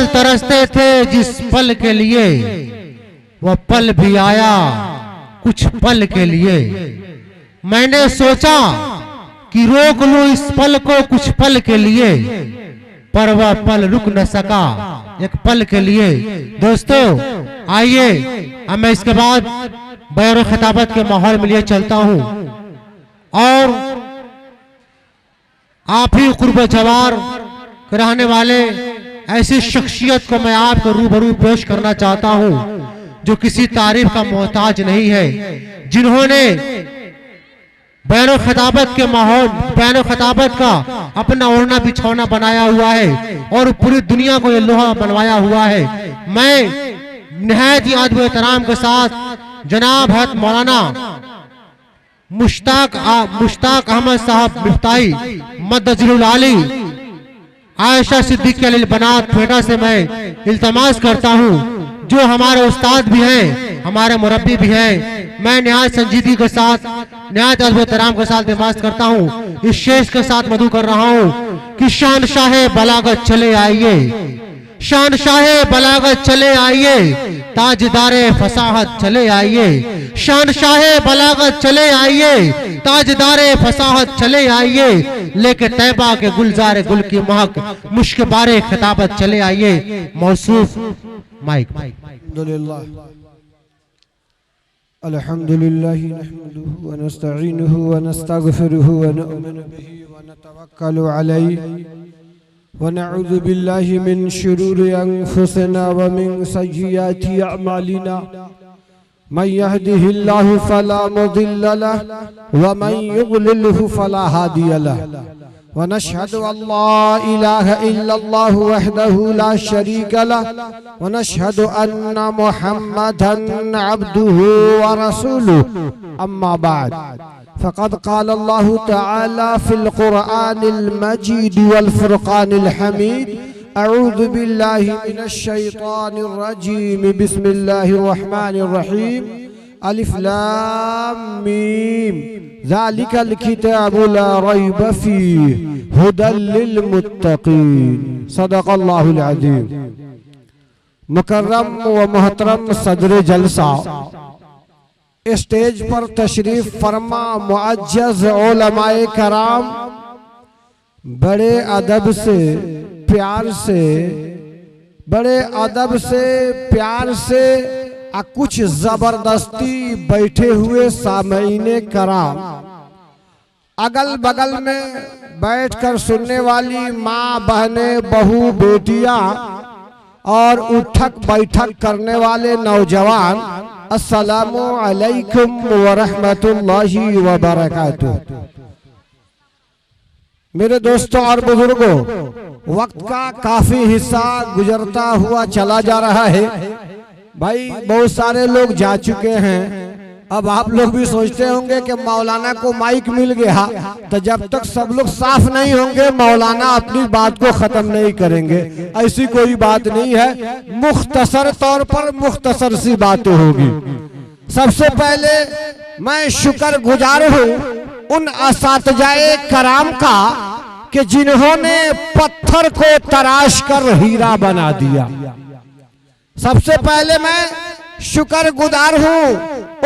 तरसते थे जिस पल के लिए, वह पल भी आया कुछ पल के लिए। मैंने सोचा कि रोक लूं इस पल को कुछ पल के लिए, पर वह पल रुक न सका एक पल के लिए। दोस्तों आइए अब मैं इसके बाद बयान खिताबत के माहौल में लिए चलता हूं और आप ही कुर्ब जवार रहने वाले ऐसी शख्सियत को मैं आपको रूबरू पेश करना चाहता हूं जो किसी तारीफ का मोहताज नहीं है, जिन्होंने बयान खिताबत के माहौल, बयान खिताबत का अपना ओढ़ना बिछौना बनाया हुआ है और पूरी दुनिया को ये लोहा बनवाया हुआ है। मैं निहायत ही अदब एहतराम के साथ जनाब हज़रत मौलाना मुश्ताक अहमद साहब मिफ्ताही मद्दजिल आली आयशा सिद्दीकी अली बनात फेटा से मैं इल्तमास करता हूँ, जो हमारे उस्ताद भी हैं, हमारे मुरब्बी भी हैं। मैं निहायत संजीदगी के साथ, निहायत अदब एहतराम के साथ इल्तमास करता हूँ, इस शेष के साथ मदू कर रहा हूँ कि शानशाहे बलागत चले आइए, शानशाहे बलागत चले आइए, ताजदारे फसाहत चले आइए, शानशाहे बलागत चले आइए, ताजदारे फसाहत चले आइए, लेके तैबा के गुलजार गुल की महक मुश्क बारे खिताबत चले आइए। मौसूफ माइक। अल्हम्दुलिल्लाह नहमदुहु व नस्तईनुहु व नस्तगफिरुहु व नु'मिनु बिही व नतवक्कलु अलैहि व नऊज़ु बिल्लाहि मिन शुरूरि अनफुसिना व मिन सय्यिआति अअमालिना। मन यहदिहिल्लाहु फला मुदिल्ल लहु व मन युद्लिल्हु फला हादिय लहु व नशहदु अल्ला इलाहा इल्लल्लाहु वहदहु ला शरीका लहु व नशहदु अन्ना मुहम्मदन अब्दुहु व रसूलुहु। अम्मा बाद फ़क़द क़ाल अल्लाहु तआला फ़िल क़ुरआनिल मजीद वल फ़ुरक़ानिल हमीद। अऊज़ु बिल्लाहि मिनश शैतानिर रजीम। बिस्मिल्लाहिर रहमानिर रहीम। अलिफ लाम मीम। ज़ालिकल किताबु ला रैब फ़ीहि हुदल लिल मुत्तक़ीन। सदक़ल्लाहुल अज़ीम। मुकर्रम व मोहतरम सदर जलसा, स्टेज पर तशरीफ फरमा मुअज्जज़ उलमाए कराम, बड़े अदब से प्यार से, बड़े अदब से प्यार से कुछ जबरदस्ती बैठे हुए सामईने कराम, अगल बगल में बैठकर सुनने वाली माँ बहने बहू बेटियां और उठक बैठक करने वाले नौजवान, अस्सलामु अलैकुम व रहमतुल्लाहि व बरकातुहू। मेरे दोस्तों और बुजुर्गों, वक्त का काफी हिस्सा गुजरता हुआ चला जा रहा है। भाई बहुत सारे लोग जा चुके हैं। अब आप लोग भी सोचते होंगे कि मौलाना को माइक मिल गया तो जब तक सब लोग साफ नहीं होंगे मौलाना अपनी बात को खत्म नहीं करेंगे। ऐसी कोई बात नहीं है, मुख्तसर तौर पर मुख्तसर सी बातें होगी। सबसे पहले मैं शुक्रगुजार हूँ उन असातिज़ाए कराम का कि जिन्होंने पत्थर को तराश कर हीरा बना दिया। सबसे पहले मैं शुक्रगुजार हूँ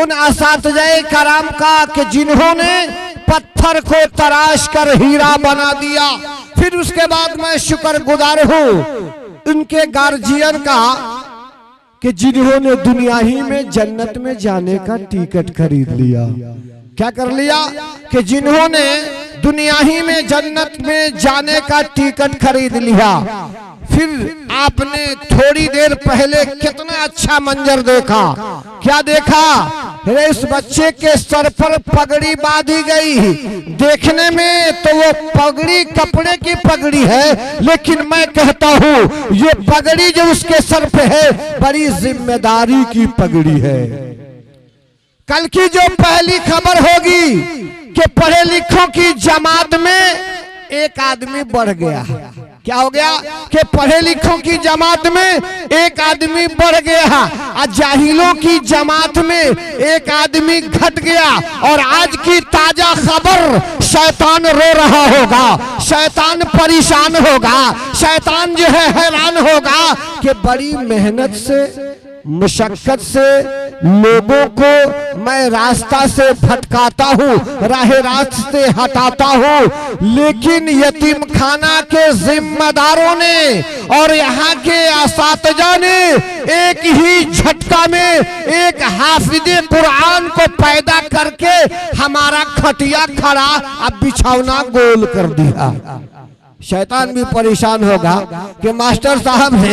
उन असातिज़ाए कराम का कि जिन्होंने पत्थर को तराश कर हीरा बना दिया। फिर उसके बाद मैं शुक्रगुजार हूँ उनके गार्जियन का कि जिन्होंने दुनिया ही में जन्नत में जाने का टिकट खरीद लिया। क्या कर लिया? कि जिन्होंने दुनिया ही में जन्नत में जाने का टिकट खरीद लिया। फिर आपने थोड़ी देर पहले कितना अच्छा मंजर देखा। क्या देखा? इस बच्चे के सर पर पगड़ी बांधी गई। देखने में तो वो पगड़ी कपड़े की पगड़ी है, लेकिन मैं कहता हूँ ये पगड़ी जो उसके सर पे है बड़ी जिम्मेदारी की पगड़ी है। कल की जो पहली खबर होगी कि पढ़े लिखों की जमात में एक आदमी बढ़ गया। क्या हो गया कि पढ़े लिखों की जमात में एक आदमी बढ़ गया और जाहिलों की जमात में एक आदमी घट गया। और आज की ताजा खबर, शैतान रो रहा होगा, शैतान परेशान होगा, शैतान जो है हैरान होगा कि बड़ी मेहनत से, मुशक्कत से लोगों को मैं रास्ता से भटकाता हूँ, राह रास्त से हटाता हूँ, लेकिन यतीम खाना के जिम्मेदारों ने और यहाँ के असातिज़ा ने एक ही झटका में एक हाफिज़े कुरान को पैदा करके हमारा खटिया खड़ा अब बिछौना गोल कर दिया। शैतान भी परेशान होगा कि मास्टर साहब ने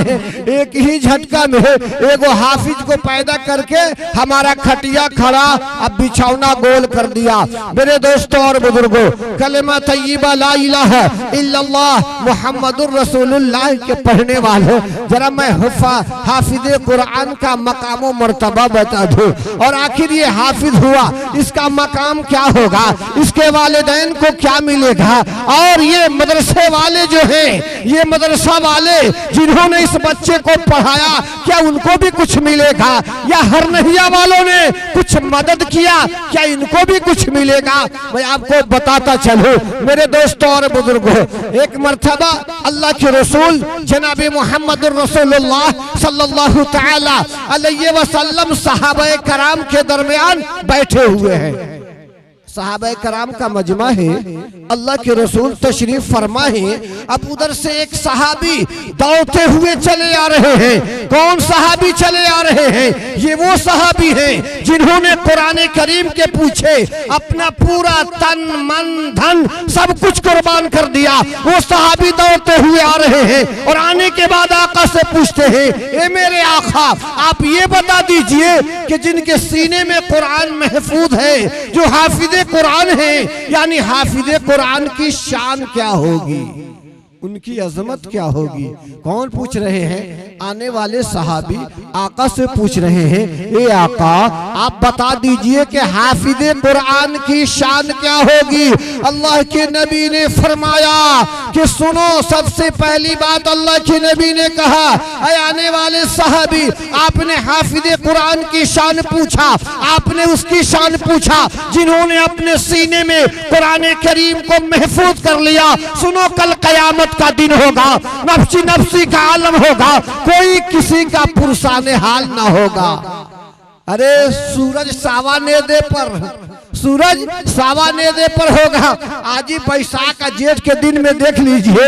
एक ही झटका में एगो हाफिज को पैदा करके हमारा खटिया खड़ा अब बिछौना गोल कर दिया। मेरे दोस्तों और बुजुर्गों, कलमा तय्यबा ला इलाहा इल्लल्लाह मुहम्मदुर रसूलुल्लाह के पढ़ने वालों, जरा मैं हाफिज कुरान का मकाम व मर्तबा बता दूं। और आखिर ये हाफिज हुआ, इसका मकाम क्या होगा, इसके वालिदैन को क्या मिलेगा, और ये मदरसे वाले जो हैं, ये मदरसा वाले जिन्होंने इस बच्चे को पढ़ाया, क्या उनको भी कुछ मिलेगा, या हरनहिया वालों ने कुछ मदद किया, क्या इनको भी कुछ मिलेगा। मैं आपको बताता चलूं मेरे दोस्तों और बुजुर्गों, एक मर्तबा अल्लाह के रसूल जनाब मुहम्मद रसूलुल्लाह सल्लल्लाहु तआला अलैहि वसल्लम सहाबाए कराम के दरमियान बैठे हुए हैं। सहाबाए कराम का मजमा है, अल्लाह के रसूल तशरीफ फरमा है। अब उधर से एक सहाबी दौड़ते हुए चले आ रहे हैं। कौन सहाबी चले आ रहे हैं? ये वो सहाबी हैं जिन्होंने कुरान करीम के पूछे अपना पूरा तन मन धन सब कुछ कुर्बान कर दिया। वो सहाबी दौड़ते हुए आ रहे हैं और आने के बाद आका से पूछते हैं, ए मेरे आका, आप ये बता दीजिए कि जिनके सीने में कुरान महफूज है, जो हाफिज़े कुरान है, यानी हाफिज़े कुरान की शान क्या होगी, उनकी अजमत क्या होगी। कौन पूछ रहे हैं? आने वाले सहाबी आका से पूछ रहे हैं, ए आका आप बता दीजिए कि हाफिज़े कुरान की शान क्या होगी। अल्लाह के नबी ने फरमाया कि सुनो, सबसे पहली बात अल्लाह के नबी ने कहा, ऐ आने वाले सहाबी, आपने हाफिज़े कुरान की शान पूछा, आपने उसकी शान पूछा जिन्होंने अपने सीने में कुरान करीम को महफूज कर लिया। सुनो, कल कयामत का दिन होगा, नफ्सी नफ्सी का आलम होगा, कोई किसी का पुरसाने हाल ना होगा। अरे सूरज सावाने दे पर, सूरज सावाने दे पर होगा। आज ही बैसाख का जेठ के दिन में देख लीजिए,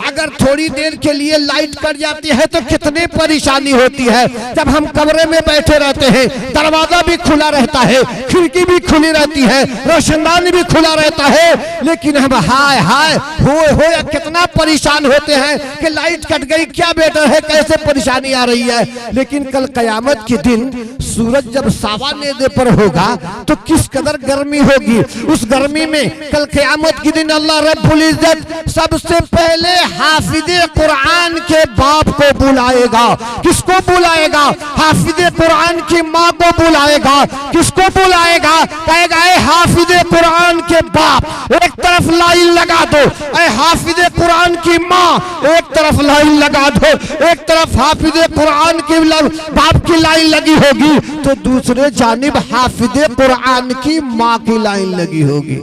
अगर थोड़ी देर के लिए लाइट कट जाती है तो कितनी परेशानी होती है। जब हम कमरे में बैठे रहते हैं, दरवाजा भी खुला रहता है, खिड़की भी खुली रहती है, रोशनदानी भी खुला रहता है, लेकिन हम हाय हाय हो कितना परेशान होते हैं कि लाइट कट गई, क्या बेटर है, कैसे परेशानी आ रही है। लेकिन कल कयामत के दिन सूरज जब सावाने दे पर होगा तो किस कदर गर्मी होगी। उस गर्मी में कल क़यामत के दिन अल्लाह रब्बुल इज्जत सबसे पहले हाफिज़े कुरान के बाप को बुलाएगा। किसको बुलाएगा? हाफिज़े कुरान की माँ को बुलाएगा। किसको बुलाएगा? कहेगा, ऐ हाफिज़े कुरान के बाप, एक तरफ लाइन लगा दो। ऐ हाफिज़े कुरान की माँ, एक तरफ लाइन लगा दो। एक तरफ हाफिज़े कुरान के बाप की लाइन लगी होगी तो दूसरे जानिब हाफिज़े कुरान की माँ की लाइन लगी होगी।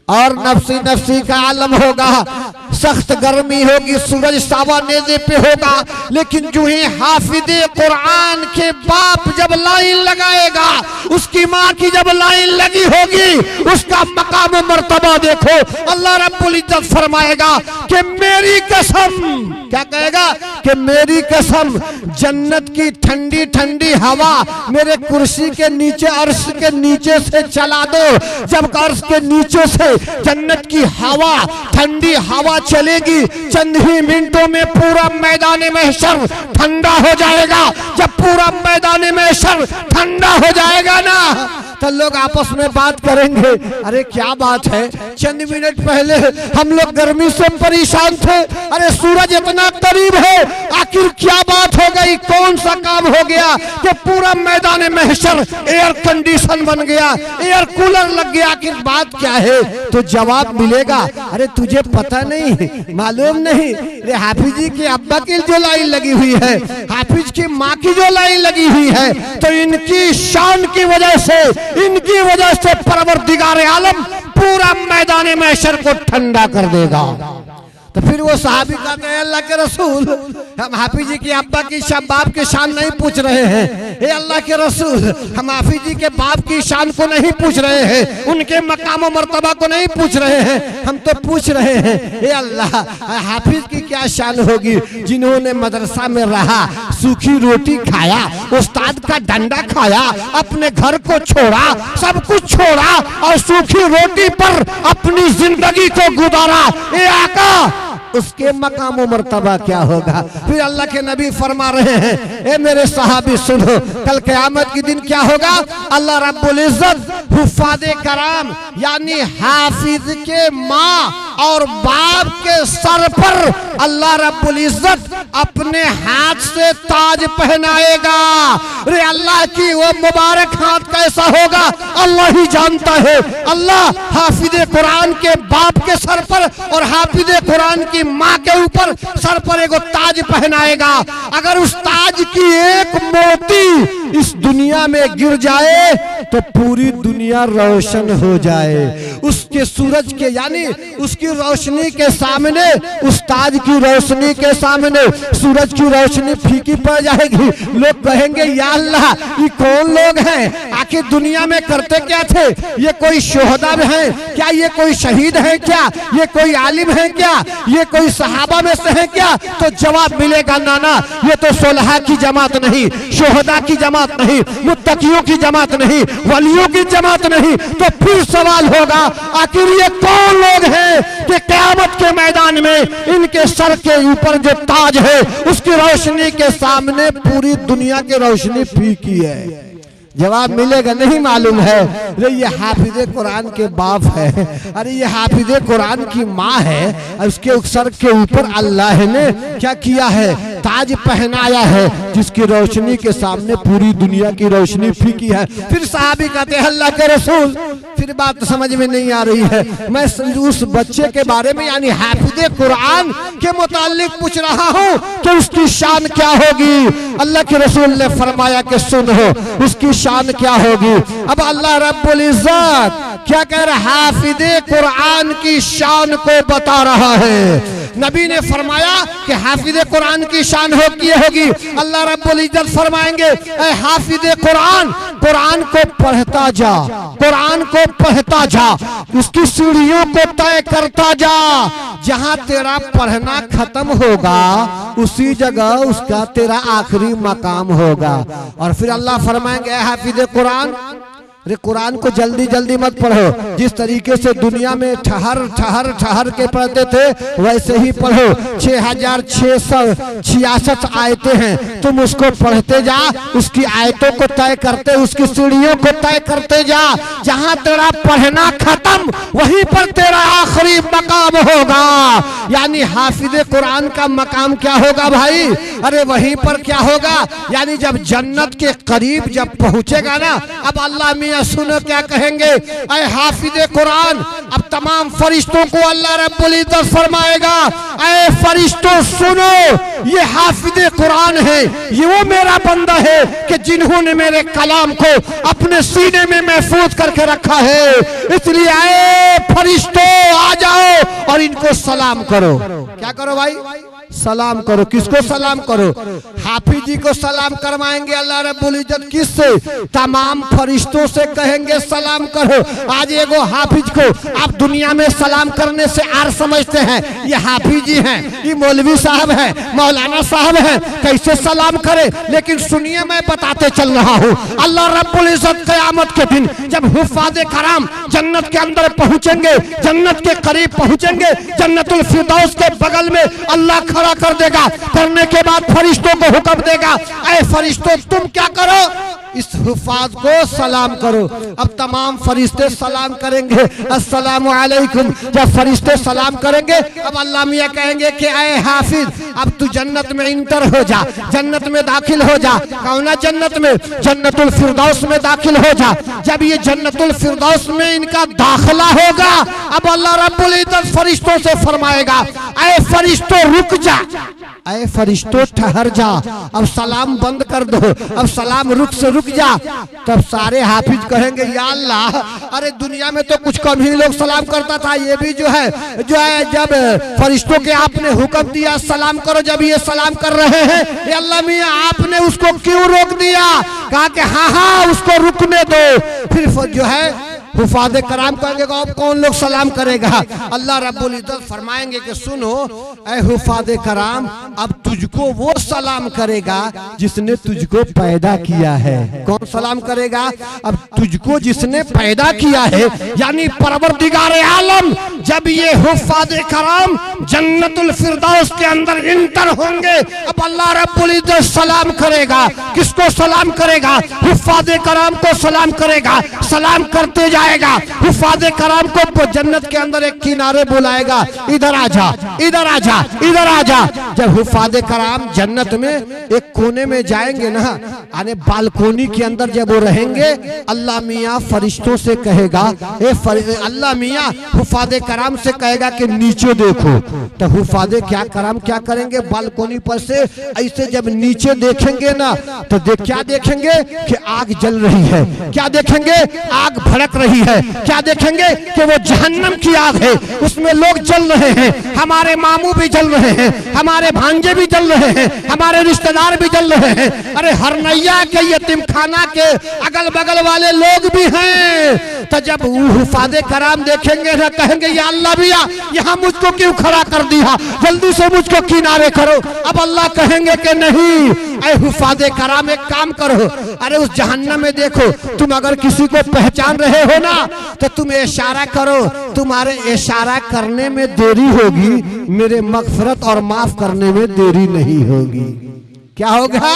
और नफ्सी नफ्सी का आलम होगा, सख्त गर्मी होगी, सूरज सावानेदे पे होगा। लेकिन जो ही हाफिज़े कुरान के बाप जब लाइन लगाएगा, उसकी माँ की जब लाइन लगी होगी, उसका मकाम मर्तबा देखो। अल्लाह रब्बुल इज्जत फरमाएगा कि मेरी कसम, क्या कहेगा कि मेरी कसम, जन्नत की ठंडी ठंडी हवा मेरे कुर्सी के नीचे, अर्श के नीचे से चला दो। जब अर्श के नीचे से जन्नत की हवा, ठंडी हवा चलेगी, चंद ही मिनटों में पूरा मैदान महशर ठंडा हो जाएगा। जब पूरा मैदान महशर ठंडा हो जाएगा ना, तो लोग आपस में बात करेंगे, अरे क्या बात है, चंद मिनट पहले हम लोग गर्मी से परेशान थे, अरे सूरज इतना करीब है, आखिर क्या बात हो गई। ही कौन सा काम हो गया कि पूरा मैदान महशर एयर कंडीशन बन गया, एयर कूलर लग गया। आखिर बात क्या है? तो जवाब मिलेगा, अरे तुझे पता नहीं, मालूम नहीं, अरे हाफिज जी के अब्बा की जो लाइन लगी हुई है, हाफिज की माँ की जो लाइन लगी हुई है, तो इनकी शान की वजह से, इनकी वजह से परवरदिगार आलम पूरा मैदान महशर को ठंडा कर देगा। तो फिर वो सहाबी कहते हैं, अल्लाह के रसूल, हम हाफिज जी के अब्बा की बाप की शान नहीं पूछ रहे हैं, हे अल्लाह के रसूल, हम हाफिज जी के बाप की शान को नहीं पूछ रहे हैं, उनके मकाम और मर्तबा को नहीं पूछ रहे हैं, हम तो पूछ रहे हैं, हे अल्लाह, हाफिज की क्या शान होगी जिन्होंने मदरसा में रहा, सूखी रोटी खाया, उस्ताद का डंडा खाया, अपने घर को छोड़ा, सब कुछ छोड़ा और सूखी रोटी पर अपनी जिंदगी को गुजारा। ए आका, उसके मकाम और मर्तबा क्या होगा? फिर अल्लाह के नबी फरमा रहे हैं, ए मेरे सहाबी सुनो, कल क़यामत के दिन क्या होगा? अल्लाह रब्बुल इज्जत हुफ़ाज़े कराम यानी हाफिज के माँ और बाप के सर पर अल्लाह रब्बुल इज्जत अपने हाथ से ताज पहनाएगा। अरे अल्लाह की वो मुबारक हाथ कैसा होगा अल्लाह ही जानता है। अल्लाह हाफिज कुरान के बाप के सर पर और हाफिज कुरान की माँ के ऊपर सर पर एक ताज पहनाएगा। अगर उस ताज की एक मोती इस दुनिया में गिर जाए तो पूरी दुनिया रोशन हो जाए। उसके सूरज के यानी उसकी रोशनी के सामने, उस ताज की रोशनी के सामने सूरज की रोशनी फीकी पड़ जाएगी। लोग कहेंगे, या अल्लाह, ये कौन लोग हैं? आखिर दुनिया में करते क्या थे? ये कोई शोहदा हैं क्या? ये कोई शहीद हैं क्या? ये कोई आलिम हैं क्या? ये कोई सहाबा में से हैं क्या? तो जवाब मिलेगा, नाना, ये तो सोलहा की जमात नहीं, शोहदा की जमात नहीं, मुत्तकियों की जमात नहीं, वलियों की जमात नहीं। तो फिर सवाल होगा, आखिर ये कौन लोग हैं कि क़यामत के मैदान में इनके सर के ऊपर जो ताज है उसकी रोशनी के सामने पूरी दुनिया की रोशनी फीकी है? जवाब मिलेगा, नहीं मालूम है। अरे ये हाफिज कुरान के बाप है, अरे ये हाफिज कुरान की माँ है, उसके सर के ऊपर अल्लाह ने क्या किया है? ताज पहनाया है, जिसकी रोशनी के सामने पूरी दुनिया की रोशनी फीकी है। फिर सहाबी कहते हैं, अल्लाह के रसूल, फिर बात समझ में नहीं आ रही है, मैं उस बच्चे के बारे में यानी हाफिज कुरान के मुतालिक पूछ रहा हूँ कि उसकी शान क्या होगी? अल्लाह के रसूल ने फरमाया कि सुनो, उसकी शान क्या होगी? अब अल्लाह रब्बुल इज्जत क्या कह रहा? हाफिज कुरान की शान को बता रहा है। नबी ने फरमाया कि हाफिज कुरान की शान होगी। अल्लाह रब्बुल इज्जत फरमाएंगे, ऐ हाफिज कुरान, कुरान को पढ़ता जा, कुरान को पढ़ता जा, उसकी सीढ़ियों को तय करता जा। जहां तेरा पढ़ना खत्म होगा उसी जगह उसका तेरा आखिरी मकाम होगा। और फिर अल्लाह फरमाएंगे, ऐ हाफिज कुरान, अरे कुरान को जल्दी जल्दी मत पढ़ो, जिस तरीके से दुनिया में ठहर ठहर ठहर के पढ़ते थे वैसे ही पढ़ो। 6666 आयतें हैं, तुम उसको पढ़ते जा, उसकी आयतों को तय करते, उसकी सीढ़ियों को तय करते जा। जहां तेरा पढ़ना खत्म वहीं पर तेरा आखिरी मकाम होगा। यानी हाफिज कुरान का मकाम क्या होगा भाई? अरे वहीं पर क्या होगा? यानी जब जन्नत के करीब जब पहुंचेगा ना, अब अल्लाह मियां सुनो क्या कहेंगे, ऐ हाफिज कुरान, अब तमाम फरिश्तों को अल्लाह रब्बुल इज्जत फरमाएगा, ऐ फरिश्तों सुनो, ये हाफिज कुरान है, ये वो मेरा बंदा है कि जिन्होंने मेरे कलाम को अपने सीने में महफूज करके रखा है। इसलिए ऐ फरिश्तों आ जाओ और इनको सलाम करो। क्या करो भाई? सलाम करो। किसको सलाम करो? हाफिज जी को सलाम करवाएंगे अल्लाह रब्बुल इज्जत। किससे? तमाम फरिश्तों से कहेंगे सलाम करो। आज एगो हाफिज को आप दुनिया में सलाम करने से आर समझते हैं, ये हाफिज जी हैं, ये मौलवी साहब हैं, मौलाना साहब हैं, कैसे सलाम करे? लेकिन सुनिए, मैं बताते चल रहा हूँ, अल्लाह रब्बुल इज्जत क़यामत के दिन जब हुफ़ाज़े कराम जन्नत के अंदर पहुंचेंगे, जन्नत के करीब पहुंचेंगे, जन्नतुल फिरदौस के बगल में अल्लाह खड़ा कर देगा। करने के बाद फरिश्तों को हुक्म देगा, ऐ फरिश्तों तुम क्या करो? इस हुफाज को सलाम करो। अब तमाम फरिश्ते सलाम करेंगे, अस्सलामु अलैकुम। जब फरिश्ते सलाम करेंगे, अब अल्लाह मियाँ कहेंगे कि ऐ हाफिज, अब तू जन्नत में इंटर हो जा, जन्नत में दाखिल हो जा। कौना जन्नत में? जन्नतुल फिरदौस में दाखिल हो जा। जब ये जन्नतुल फिरदौस में इनका दाखिला होगा, अब अल्लाह रब्बुल इज्जत फरिश्तों से फरमाएगा, ऐ फरिश्तों रुक जा, ऐ फरिश्तों ठहर जा, अब सलाम बंद कर दो, अब सलाम रुक से रुक जा। तब सारे हाफिज कहेंगे, या अल्लाह, अरे दुनिया में तो कुछ कम ही लोग सलाम करता था, ये भी जो है जब फरिश्तों के आपने हुक्म दिया सलाम करो, जब ये सलाम कर रहे हैं, या अल्लाह मियां आपने उसको क्यों रोक दिया? कहा कि हाँ हाँ उसको रुकने दो। फिर जो है हुफाज़े कराम कहेंगे, अब कौन लोग सलाम करेगा? अल्लाह रब्बुल इज्जत फरमाएंगे कि सुनो ऐ हुफाज़े कराम, अब तुझको वो सलाम करेगा जिसने तुझको पैदा किया है। कौन सलाम करेगा? अब तुझको जिसने पैदा किया है, यानी परवरदिगार आलम। जब ये हुफाज़े कराम जन्नतुल फिरदौस के अंदर इंटर होंगे, अब अल्लाह रब्बुल इज्जत सलाम करेगा। किसको सलाम करेगा? हुफाज़े कराम को सलाम करेगा। सलाम करते जाए हुफाज़े कराम को जन्नत के अंदर एक किनारे बुलाएगा, इधर आजा, इधर आजा, इधर आजा। जब हुफाज़े कराम जन्नत में एक कोने में जाएंगे ना, यानी बालकोनी के अंदर जब वो रहेंगे, अल्लाह मियाँ फरिश्तों से कहेगा, अल्लाह मियाँ हुफाज़े कराम से कहेगा कि नीचे देखो। तो हुफाज़े कराम क्या करेंगे? बालकोनी पर से ऐसे जब नीचे देखेंगे ना, तो क्या देखेंगे कि आग जल रही है। क्या देखेंगे? आग भड़क रही है। क्या देखेंगे कि वो जहन्नम की आग है, उसमें लोग जल रहे हैं। हमारे मामू भी जल रहे हैं, हमारे भांजे भी जल रहे हैं, हमारे रिश्तेदार भी जल रहे हैं। अरे हरनैया के यतीमखाना के अगल बगल वाले लोग भी हैं। तो जब हुफाज़े कराम देखेंगे ना, कहेंगे या अल्लाह भैया यहाँ मुझको क्यों खड़ा कर दिया, जल्दी से मुझको किनारे करो। अब अल्लाह कहेंगे कि नहीं, ऐ हुफाज़े कराम एक काम करो, अरे उस जहन्नम में देखो, तुम अगर किसी को पहचान रहे हो ना, तो तुम इशारा करो। तुम्हारे इशारा करने में देरी होगी, मेरे मग़फ़िरत और माफ करने में देरी नहीं होगी। क्या होगा?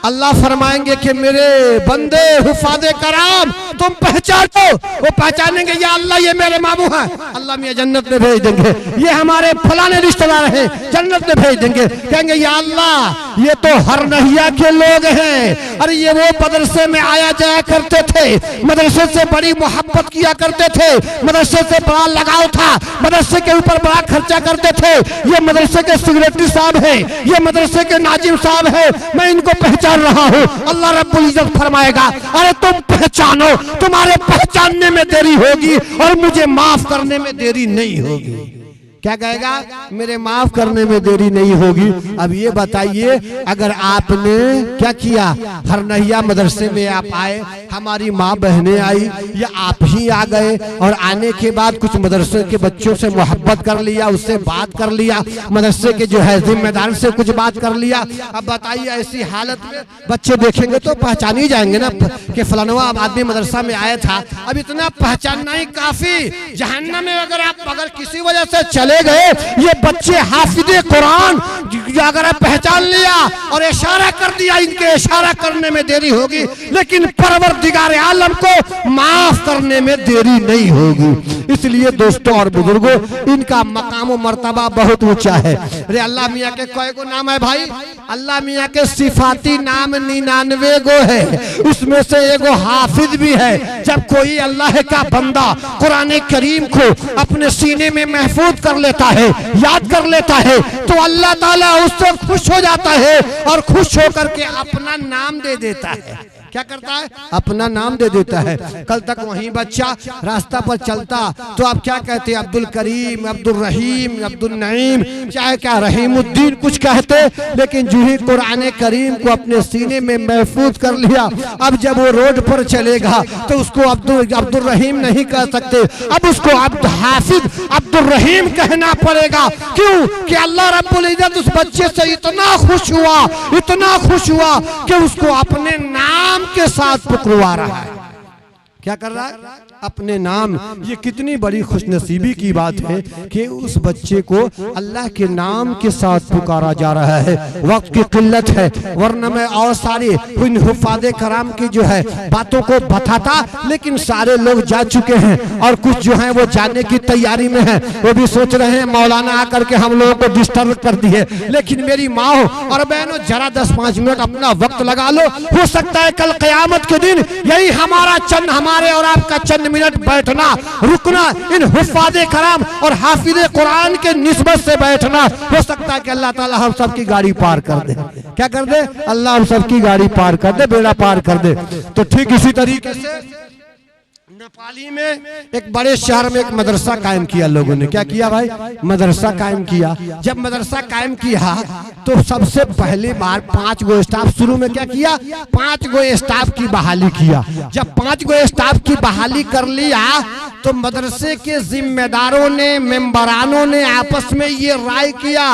अल्लाह फरमाएंगे कि मेरे बंदे हुफाज़े कराम तुम पहचानो। वो पहचानेंगे, या अल्लाह ये मेरे मामू हैं, अल्लाह मियां जन्नत में भेज देंगे। ये हमारे फलाने रिश्तेदार हैं, जन्नत में भेज देंगे। कहेंगे या अल्लाह ये तो हरनहिया के लोग हैं। अरे ये वो मदरसे में आया जाया करते थे, मदरसे से बड़ी मोहब्बत किया करते थे, मदरसे से बड़ा लगाव था, मदरसे के ऊपर बड़ा खर्चा करते थे। ये मदरसे के सेक्रेटरी साहब है, ये मदरसे के नाजिम साहब है, मैं इनको पहचान रहा हूँ। अल्लाह रब्बुल इज्जत फरमाएगा, अरे तुम पहचानो, तुम्हारे पहचानने में देरी होगी और मुझे माफ करने में देरी नहीं होगी। क्या कहेगा? मेरे माफ करने में देरी नहीं होगी। अब ये बताइए, अगर आपने क्या किया, हरनहिया मदरसे में आप आए, हमारी माँ बहनें आई, या आप ही आ गए और आने के बाद कुछ मदरसे के बच्चों से मोहब्बत कर लिया, उससे बात कर लिया, मदरसे के जो है जिम्मेदार से कुछ बात कर लिया। अब बताइए ऐसी हालत में बच्चे देखेंगे तो पहचान ही जाएंगे ना कि फलाना आदमी मदरसा में आया था। अब इतना पहचानना ही काफी। जहन्नम में अगर किसी वजह से चले गए, ये बच्चे हाफिज़े कुरान अगर पहचान लिया और इशारा कर दिया, इनके इशारा करने में देरी होगी, लेकिन परवरदिगार आलम को माफ करने में देरी नहीं होगी। इसलिए दोस्तों और बुजुर्गों, इनका मकाम और मर्तबा बहुत ऊंचा है। अरे अल्लाह मियाँ के कई गो नाम है भाई? अल्लाह मियाँ के सिफाती नाम 99 गो है, उसमें से एगो हाफिज भी है। जब कोई अल्लाह का बंदा कुरान करीम को अपने सीने में महफूज कर लेता है, याद कर लेता है, तो अल्लाह ताला उससे खुश हो जाता है और खुश होकर के अपना नाम दे देता है। क्या करता है? अपना नाम दे देता है। कल तक वही बच्चा रास्ता पर चलता तो आप क्या कहते? अब्दुल करीम, अब्दुल रहीम, अब्दुल नईम, चाहे क्या रहीमुद्दीन कुछ कहते, लेकिन जो ही कुरान करीम को अपने सीने में महफूज कर लिया, अब जब वो रोड पर चलेगा तो उसको अब्दुल रहीम नहीं कह सकते, अब उसको हाफिज अब्दुल रहीम कहना पड़ेगा। क्यों? कि अल्लाह रब्बुल इज्जत उस बच्चे से इतना खुश हुआ, इतना खुश हुआ कि उसको अपने नाम के साथ पुकारवा रहा है। क्या कर रहा है? अपने नाम। ये कितनी बड़ी खुशनसीबी की बात है कि उस बच्चे को अल्लाह के नाम के साथ पुकारा जा रहा है। वक्त की किल्लत है, वरना मैं और सारे इन हुफ़ाज़े कराम की जो है बातों को बताता, लेकिन सारे लोग जा चुके हैं और कुछ जो है वो जाने की तैयारी में है। वो भी सोच रहे हैं मौलाना आकर के हम लोगों को डिस्टर्ब कर दिए। लेकिन मेरी माँ और बहनों, जरा 10-5 मिनट अपना वक्त लगा लो। हो सकता है कल क़यामत के दिन यही हमारा चंद, हमारे और आपका चंद मिनट बैठना, रुकना, इन हुफ़ाज़े कराम और हाफिज़े कुरान के निस्बत से बैठना, हो सकता है कि अल्लाह ताला हम सबकी गाड़ी पार कर दे। क्या कर दे? अल्लाह हम सबकी गाड़ी पार कर दे, बेड़ा पार कर दे। तो ठीक इसी तरीके से नेपाली में एक बड़े शहर में एक मदरसा कायम किया लोगों ने। क्या किया भाई? मदरसा कायम किया। जब मदरसा कायम किया तो सबसे पहली बार 5 गो स्टाफ, शुरू में क्या किया? 5 गो स्टाफ की बहाली किया। जब 5 गो स्टाफ की बहाली कर लिया तो मदरसे के जिम्मेदारों ने, मेंबरानों ने आपस में ये राय किया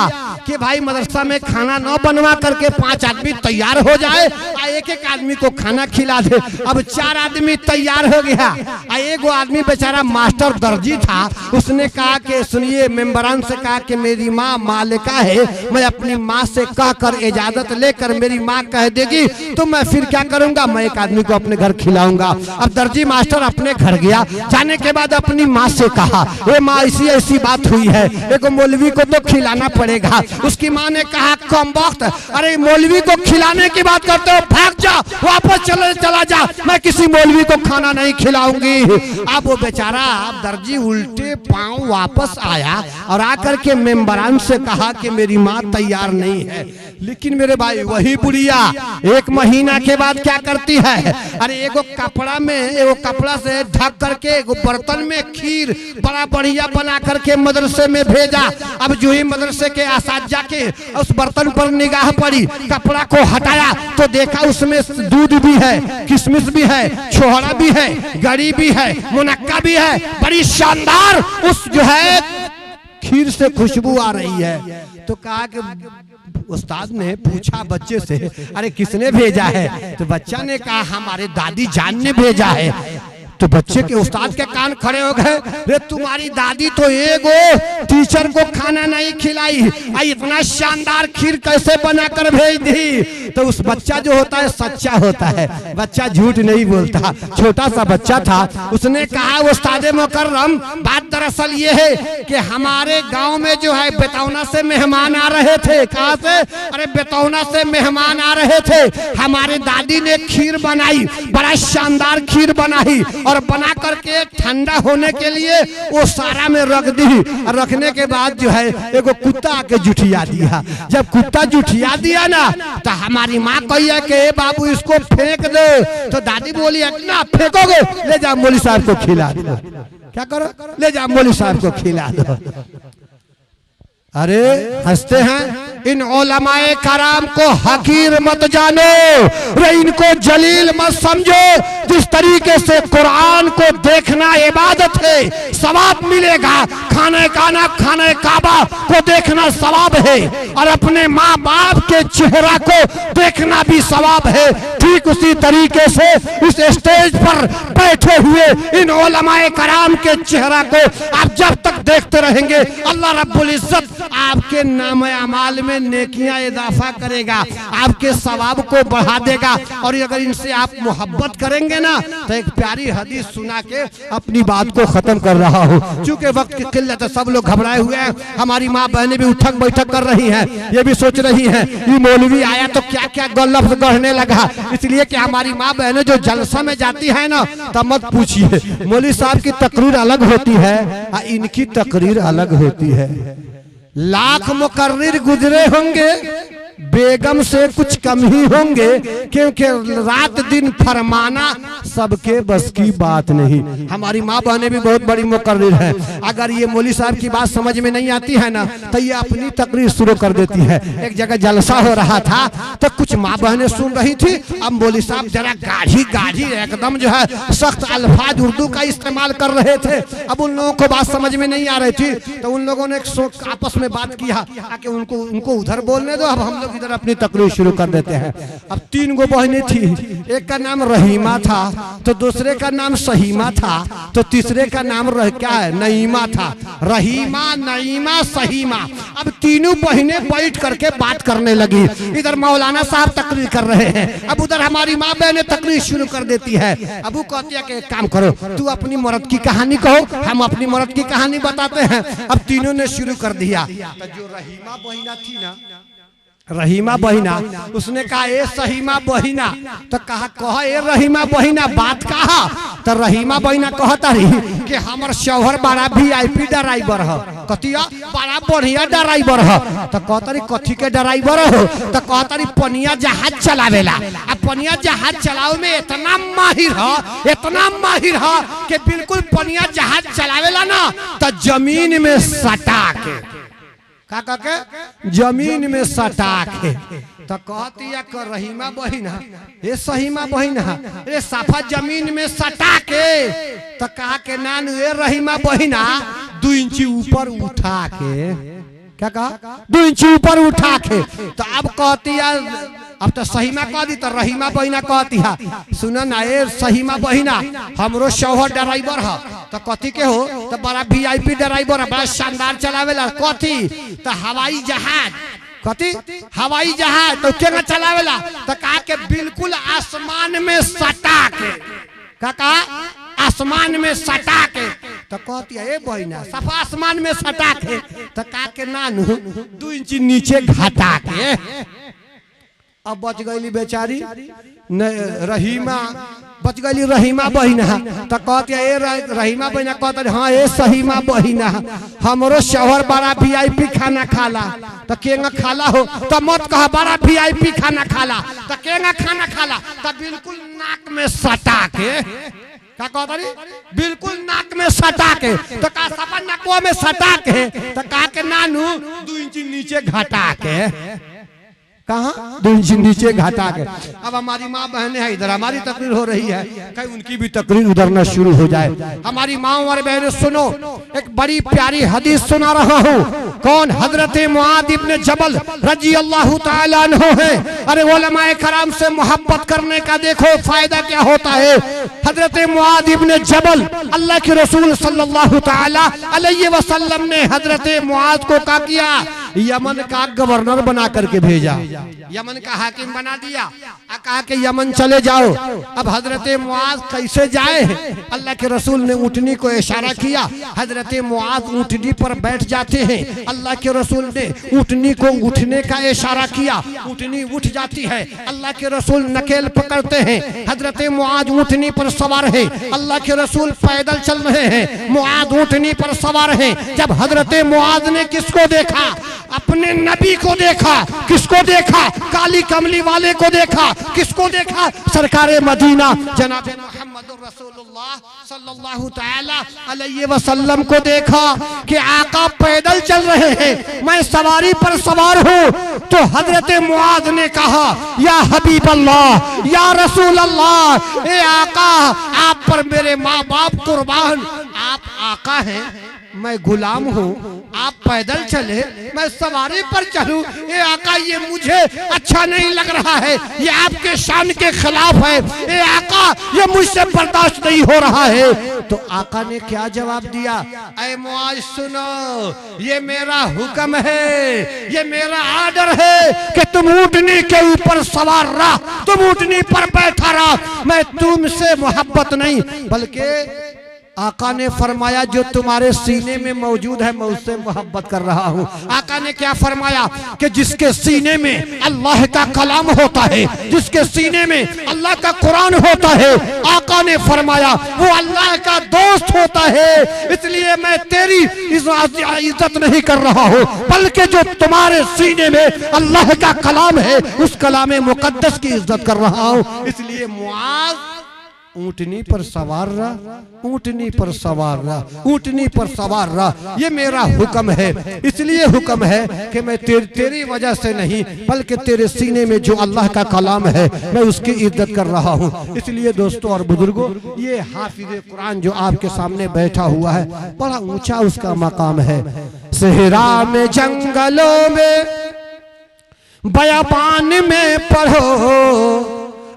कि भाई मदरसा में खाना न बनवा करके 5 आदमी तैयार हो जाए, एक आदमी को खाना खिला दे। अब 4 आदमी तैयार हो गया। एक आदमी बेचारा मास्टर दर्जी था, उसने कहा कि सुनिए, मेंबरान से कहा कि मेरी माँ मालिका है, मैं अपनी माँ से कहकर इजाजत लेकर मेरी माँ कह देगी तो मैं फिर क्या करूंगा, मैं एक आदमी को अपने घर खिलाऊंगा। अब दर्जी मास्टर अपने घर गया। जाने के बाद अपनी माँ से कहा, ए माँ ऐसी ऐसी बात हुई है, एक मौलवी को तो खिलाना पड़ेगा। उसकी माँ ने कहा, कम वक्त, अरे मौलवी को खिलाने की बात करते हो, भाग जा, वापस चला जा, मैं किसी मौलवी को खाना नहीं खिलाऊंगी। अब वो बेचारा दर्जी उल्टे पांव वापस आया और आकर के मेंबरान से कहा कि मेरी माँ तैयार नहीं है। लेकिन मेरे भाई वही बुढ़िया 1 महीना के बाद क्या करती है? अरे एगो कपड़ा में, एगो कपड़ा से ढक करके एगो बर्तन में खीर बड़ा बढ़िया बना करके मदरसे में भेजा। अब जो ही मदरसे के असातिज़ा के उस बर्तन पर निगाह पड़ी, कपड़ा को हटाया तो देखा उसमें दूध भी है, किशमिश भी है, छोहरा भी है, गरी भी है, मुनक्का भी है, बड़ी शानदार उस जो है खीर से खुशबू आ रही है। तो कहा कि उस्ताद ने पूछा बच्चे से, अरे किसने भेजा है? तो बच्चा ने कहा, हमारे दादी जान ने भेजा है। तो बच्चे के उस्ताद के कान खड़े हो गए, रे तुम्हारी दादी तो एगो टीचर को खाना नहीं खिलाई, इतना शानदार खीर कैसे बनाकर भेज दी? तो उस बच्चा जो होता है सच्चा होता है, बच्चा झूठ नहीं बोलता। छोटा सा बच्चा था, उसने कहा, उस्ताद मुकर्रम, बात दरअसल ये है कि हमारे गांव में जो है बेतौना से मेहमान आ रहे थे। कहाँ से? अरे बेतौना से मेहमान आ रहे थे। हमारी दादी ने खीर बनाई, बड़ा शानदार खीर बनाई और बना करके ठंडा होने के लिए वो सारा में रख दी। रखने के बाद जो है एगो कुत्ता आके जुठिया दिया। जब कुत्ता जुठिया दिया ना तो हमारी माँ कही है कि बाबू इसको फेंक दो। तो दादी बोली, इतना फेंकोगे? ले जा मौलवी साहब को खिला दो। क्या करो? ले जा मौलवी साहब को खिला दो। अरे हंसते हैं। इन उलमाए कराम को हकीर मत जानो, रे इनको जलील मत समझो। जिस तरीके से कुरान को देखना इबादत है, सवाब मिलेगा। खाने काबा को देखना सवाब है और अपने माँ बाप के चेहरा को देखना भी सवाब है। ठीक उसी तरीके से इस स्टेज पर बैठे हुए इन उलमाए कराम के चेहरा को आप जब तक देखते रहेंगे, अल्लाह रब्बुल इज्जत आपके नाम अमाल में नेकियां इजाफा करेगा, आपके सवाब को बढ़ा देगा। और अगर इनसे आप मोहब्बत करेंगे ना, तो एक प्यारी हदीस सुना के अपनी बात को खत्म कर रहा हूँ। चूंकि वक्त की किल्लत है, सब लोग घबराए हुए हैं। हमारी माँ बहनें भी उठक बैठक कर रही हैं, ये भी सोच रही हैं ये मौलवी आया तो क्या क्या लफ्ज़ गढ़ने लगा। इसलिए कि हमारी माँ बहनें जो जलसा में जाती है ना, तब मत पूछिए। मौलवी साहब की तकरीर अलग होती है, इनकी तकरीर अलग होती है। लाख मुकर्रिर गुजरे होंगे, बेगम से कुछ कम ही होंगे, क्योंकि रात दिन फरमाना सबके बस की बात नहीं। हमारी माँ बहनें भी बहुत बड़ी मुकर्रिर है। अगर ये मौलवी साहब की बात समझ में नहीं आती है ना, तो ये अपनी तकरीर शुरू कर देती है। एक जगह जलसा हो रहा था तो कुछ माँ बहनें सुन रही थी। अब मौलवी साहब जरा गाढ़ी एकदम जो है सख्त अल्फाज उर्दू का इस्तेमाल कर रहे थे। अब उन लोगों को बात समझ में नहीं आ रही थी, तो उन लोगों ने आपस में बात किया कि उनको उधर बोलने दो, अब हम लोग लोग इधर अपनी तकरीर शुरू कर देते हैं। अब 3 गो बहनें थी, एक का नाम रहीमा था, तो दूसरे का नाम सहीमा था, तो तीसरे का नाम क्या है, नईमा था। रहीमा, नईमा, सहीमा। अब तीनों बहनें बैठ करके बात करने लगी। इधर मौलाना साहब तकरीर कर रहे हैं, अब उधर हमारी माँ बहनें तकरीर शुरू कर देती है। अब वो कहती है कि एक काम करो, तू अपनी मर्द की कहानी कहो, हम अपनी मर्द की कहानी बताते हैं। अब तीनों ने शुरू कर दिया। तो जो रहीमा बहिना थी ना, रहीमा बहिना, उसने कहा ए सहीमा बहिना, तो कहा ए रहीमा बहिना बात कहा। तो रहीमा बहिना कहता रही कि हमर शौहर बड़ा VIP ड्राइवर है। कतिया बड़ा बढ़िया ड्राइवर है। तो कहता रही कथी के ड्राइवर हो, तो कहता रही पनिया जहाज चलावेला। अब पनिया जहाज चलावे में इतना माहिर है, इतना माहिर है कि बिल्कुल पनिया जहाज चलावेला ना तो जमीन में सटा के, का के जमीन में सटा के। तो कहती है कर रहीमा बहिना ए सहीमा बहिना ए साफा जमीन में सटा के। तो कहा के नान ए रहीमा बहिना 2 इंची ऊपर उठा के, क्या कहा 2 इंची ऊपर उठा के। तो अब कहती है, अब तो सहीमा कह दी, तो रहीमा बहिना कहती है सुना ना ए सहीमा बहिना हमरो शौहर ड्राइवर है। तो कथी के हो, तो बड़ा VIP ड्राइवर है, बड़ा शानदार चलावेला। कथी, तो हवाई जहाज। कथी, हवाई जहाज। तो क्या चलावेला, तो कहा के बिल्कुल आसमान में सटा के, कहा आसमान में सटा के। तो कहती है ए बहिना सफा आसमान में सटा के। तो कहा के नानू 2 इंची नीचे घटा के। अब बच गई बेचारी रहीमा, बच गई रहीमा बहिना। तो कहती है ए रहीमा बहिना, कहता हाँ ए सहीमा बहिना हमरो शौहर बड़ा VIP खाना खाला। तो केंगा खाला हो, तो मत कहा बड़ा VIP खाना खाला। तो केंगा खाना खाला, तो बिल्कुल नाक में सटा के, क्या कहता रही बिल्कुल नाक में सटा के। तो कहा सपा नकवा में सटा के। तो कहा के नानू 2 इंची नीचे घटा के। कहाँ 2 इंच नीचे घटा के। अब हमारी माँ बहनें हैं इधर, हमारी तकरीर हो रही है, कहीं उनकी भी तकरीर उधर न शुरू हो जाए। हमारी माँ और बहनें सुनो, एक बड़ी प्यारी हदीस सुना रहा हूँ। कौन, हजरत मुआद इब्ने जबल रजी अल्लाह ताला अन्हु है। अरे उलमाए कराम से मोहब्बत करने का देखो फायदा क्या होता है। हजरत मुआद इब्ने जबल, अल्लाह के रसूल सल्लल्लाहु ताला अलैहि वसल्लम ने हजरत मुआद को क्या किया, यमन का गवर्नर बना करके भेजा, यमन का हाकिम बना दिया। कहा कि यमन चले जाओ। अब हजरत मुआज कैसे जाए, अल्लाह के रसूल ने ऊँटनी को इशारा किया, हजरत मुआज ऊँटनी पर बैठ जाते हैं। अल्लाह के रसूल ने ऊँटनी को उठने का इशारा किया, ऊँटनी उठ जाती है। अल्लाह के रसूल नकेल पकड़ते हैं, हजरत मुआज ऊँटनी पर सवार है। अल्लाह के रसूल पैदल चल रहे हैं, मुआज ऊँटनी पर सवार है। जब हजरत मुआज ने किसको देखा, अपने नबी को देखा। किसको देखा, काली कमली वाले को देखा। किसको देखा, सरकारे मदीना जनाब मुहम्मद रसूलुल्लाह सल्लल्लाहु तआला अलैहि वसल्लम को देखा कि आका पैदल चल रहे हैं, मैं सवारी पर सवार हूँ। तो हजरत मुआज ने कहा या हबीब अल्लाह, या रसूल अल्लाह, ए आका आप पर मेरे माँ बाप कुर्बान, आप आका हैं, मैं गुलाम हूँ, आप पैदल चले, मैं सवारी पर चलूं, ये आका ये मुझे अच्छा नहीं लग रहा है, ये आपके शान के खिलाफ है, ये आका ये मुझसे बर्दाश्त नहीं हो रहा है। तो आका ने क्या जवाब दिया, ऐ मुआज सुनो, ये मेरा हुक्म है, ये मेरा आर्डर है कि तुम ऊँटनी के ऊपर सवार रहा, तुम ऊँटनी पर बैठा रहा, मैं तुमसे मोहब्बत नहीं बल्कि आका ने फरमाया जो तुम्हारे सीने में मौजूद है मैं उससे मोहब्बत कर रहा हूँ। आका ने क्या फरमाया कि जिसके सीने में अल्लाह का कलाम होता है, जिसके सीने में अल्लाह का कुरान होता है, आका ने फरमाया वो अल्लाह का दोस्त होता है। इसलिए मैं तेरी इज्जत नहीं कर रहा हूँ, बल्कि जो तुम्हारे सीने में अल्लाह का कलाम है उस कलाम मुकद्दस की इज्जत कर रहा हूँ। इसलिए मुआज ऊँटनी पर सवार रहा, ऊँटनी पर सवार रहा, ऊँटनी पर सवार रहा, ये मेरा हुक्म है। इसलिए हुक्म है कि मैं तेरी वजह से नहीं बल्कि तेरे सीने में जो अल्लाह का कलाम है मैं उसकी इज्जत कर रहा हूँ। इसलिए दोस्तों और बुजुर्गों, ये हाफिज कुरान जो आपके सामने बैठा हुआ है बड़ा ऊंचा उसका मकाम है। सहरा में जंगलों में बयाबान में पढ़ो,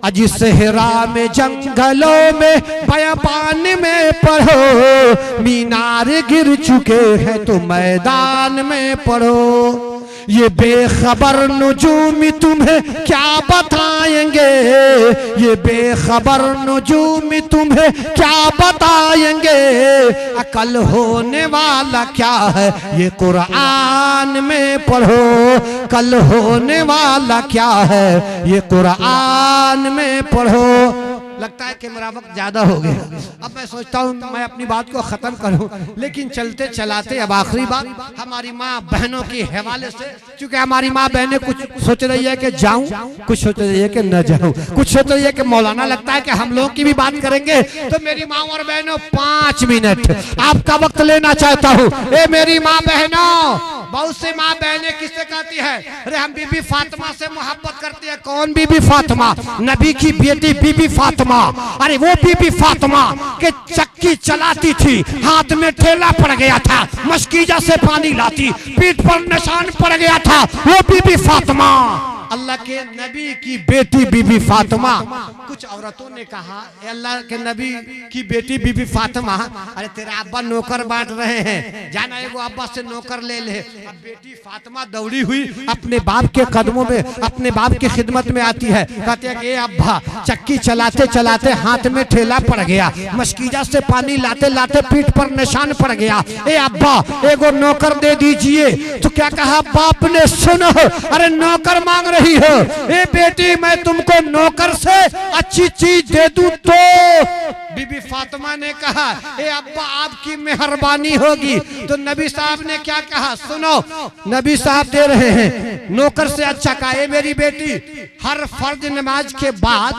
अजी सहरा में जंगलों में बयाबान में पढ़ो, मीनार गिर चुके हैं तो मैदान में पढ़ो। ये बेखबर नुजूमी तुम्हें क्या बताएंगे, ये बेखबर नुजूमी तुम्हें क्या बताएंगे, अकल होने वाला क्या है ये कुरान में पढ़ो, कल होने वाला क्या है ये कुरान में पढ़ो। लगता है कि मेरा वक्त ज्यादा हो गया, अब मैं सोचता हूँ मैं अपनी बात को खत्म करूँ, लेकिन चलते चलाते अब आखिरी बात हमारी माँ बहनों के हवाले से, क्योंकि हमारी माँ बहनें कुछ सोच रही है कि जाऊं, कुछ सोच रही है कि न जाऊं, कुछ सोच रही है कि मौलाना लगता है कि हम लोग की भी बात करेंगे। तो मेरी माँ और बहनों 5 मिनट आपका वक्त लेना चाहता हूँ। ए मेरी माँ बहनों, बहुत से माँ बहनें किससे कहती है, अरे हम बीबी फातिमा से मोहब्बत करती है। कौन बीबी फातिमा? नबी की बेटी बीबी फातिमा। अरे वो बीबी फातिमा के चक्की चलाती थी, हाथ में ठेला पड़ गया था, मशकीजा से पानी लाती, पीठ पर निशान पड़ गया था, वो बीबी फातिमा, अल्लाह के नबी की बेटी बीबी फातिमा। कुछ औरतों ने कहा, अल्लाह के नबी की बेटी बीबी फातिमा, अरे तेरा अब्बा नौकर बांट रहे हैं, जाना एगो अब्बा से नौकर ले ले। अब बेटी फातिमा दौड़ी हुई अपने बाप के कदमों में, अपने बाप की खिदमत में आती है, कहते हैं कि अब्बा चक्की चलाते चलाते हाथ में ठेला पड़ गया, मशकीजा से पानी लाते लाते पीठ पर निशान पड़ गया, ए अब्बा एगो नौकर दे दीजिए। तो क्या कहा बाप ने, सुनो, अरे नौकर मांग रही हो, ए बेटी मैं तुमको नौकर से अच्छी चीज दे दूं तो? बीबी फातिमा ने कहा, ए अब्बा आपकी मेहरबानी होगी। तो नबी साहब ने क्या कहा, सुनो, नबी साहब दे रहे हैं नौकर से अच्छा कहा, ए मेरी बेटी हर फर्ज नमाज के बाद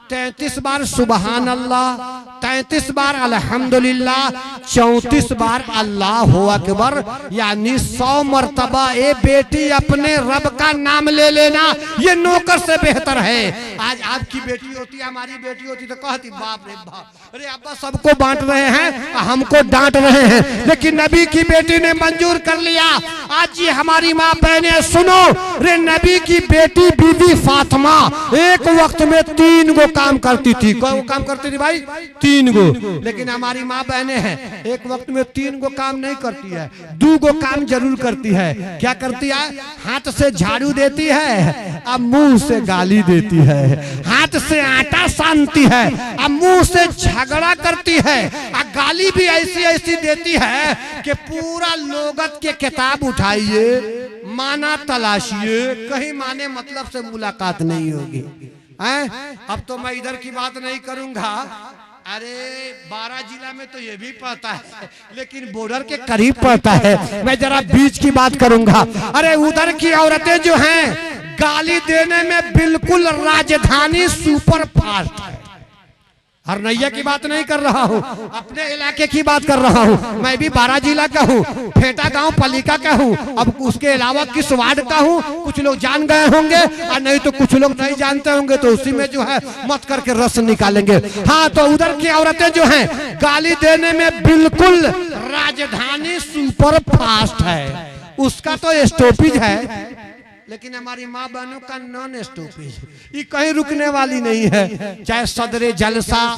33 बार सुबहान अल्लाह, 33 बार अल्हम्दुलिल्लाह, 34 बार अल्लाह अकबर, यानी 100 मर्तबा ए बेटी अपने रब का नाम ले लेना, ये नौकर से बेहतर है। आज आपकी बेटी होती, हमारी बेटी होती तो कहती बाप रे बाप, अरे अब्बा सबको बांट रहे हैं, हमको डांट रहे हैं, लेकिन नबी की बेटी ने मंजूर कर लिया। आज ये हमारी माँ बहनें सुनो, रे नबी की बेटी बीबी फातिमा एक वक्त में 3 गो काम करती थी। कौन काम करती थी भाई? 3 गो। लेकिन हमारी माँ बहनें हैं एक वक्त में 3 गो काम नहीं करती है, 2 गो काम जरूर करती है। क्या करती है? हाथ से झाड़ू देती है, अब मुंह से गाली देती है, हाथ से आटा सानती है, अब मुंह से झगड़ा करती है, और गाली भी ऐसी ऐसी देती है कि पूरा लोगत के किताब उठाइए, माना तलाशिए, कहीं माने मतलब से मुलाकात नहीं होगी। अब तो मैं इधर की बात नहीं करूंगा, अरे 12 जिला में तो ये भी पड़ता है, लेकिन बॉर्डर के करीब पड़ता है। मैं जरा बीच की बात करूंगा। अरे उधर की औरतें जो हैं गाली देने में बिल्कुल राजधानी सुपर फास्ट है। हरनैया की बात नहीं कर रहा हूँ, अपने इलाके की बात कर रहा हूँ। मैं भी 12 जिला का हूँ, फेटा गांव पालिका का हूँ, अब उसके अलावा किस वार्ड का हूँ कुछ लोग जान गए होंगे, और नहीं तो कुछ लोग नहीं जानते होंगे, तो उसी में जो है मत करके रस निकालेंगे। हाँ, तो उधर की औरतें जो हैं गाली देने में बिल्कुल राजधानी सुपर फास्ट है, उसका तो स्टॉपेज है, लेकिन हमारी माँ बहनों का नॉन स्टॉपेज, ये कहीं रुकने वाली नहीं है। चाहे सदर जलसा,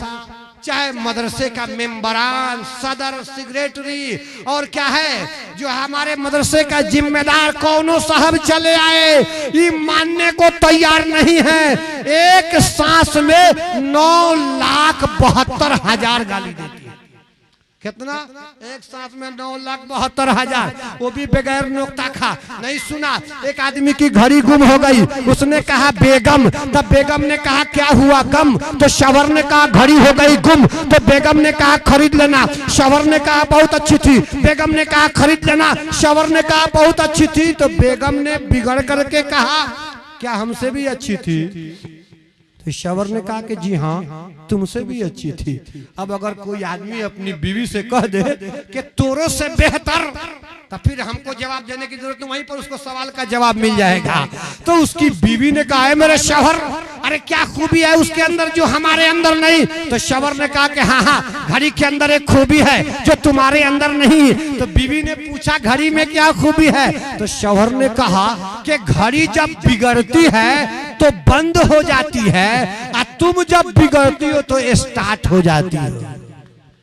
चाहे मदरसे का मेंबरान, सदर, सेक्रेटरी, और क्या है जो हमारे मदरसे का जिम्मेदार कौनो साहब चले आए, ये मानने को तैयार नहीं है। एक सांस में 9,72,000 गाली देती है। कितना? एक सांस में 9,72,000, वो भी बगैर नोकता खा। नहीं सुना? एक आदमी की घड़ी गुम हो गई, उसने कहा बेगम, तब बेगम ने कहा क्या हुआ गम, तो शवर ने कहा घड़ी हो गई गुम, तो बेगम ने कहा खरीद लेना, शवर ने कहा बहुत अच्छी थी, बेगम ने कहा खरीद लेना, शवर ने कहा बहुत अच्छी थी, तो बेगम ने बिगड़ करके कहा क्या हमसे भी अच्छी थी? तो शवर ने कहा कि जी हाँ तुमसे भी अच्छी थी। अब अगर कोई आदमी अपनी बीवी से कह दे कि तोरों से बेहतर, तो फिर हमको जवाब देने की जरूरत नहीं, वहीं पर उसको सवाल का जवाब मिल जाएगा। तो उसकी बीवी ने कहा है मेरे शौहर अरे क्या खूबी है उसके अंदर जो हमारे अंदर नहीं? तो शौहर ने कहा कि हाँ हाँ, घड़ी के अंदर एक खूबी है जो तुम्हारे अंदर नहीं। तो बीवी ने पूछा घड़ी में क्या खूबी है? तो शौहर ने कहा कि घड़ी जब बिगड़ती है तो बंद हो जाती है, और तुम जब बिगड़ती हो तो स्टार्ट हो जाती हो।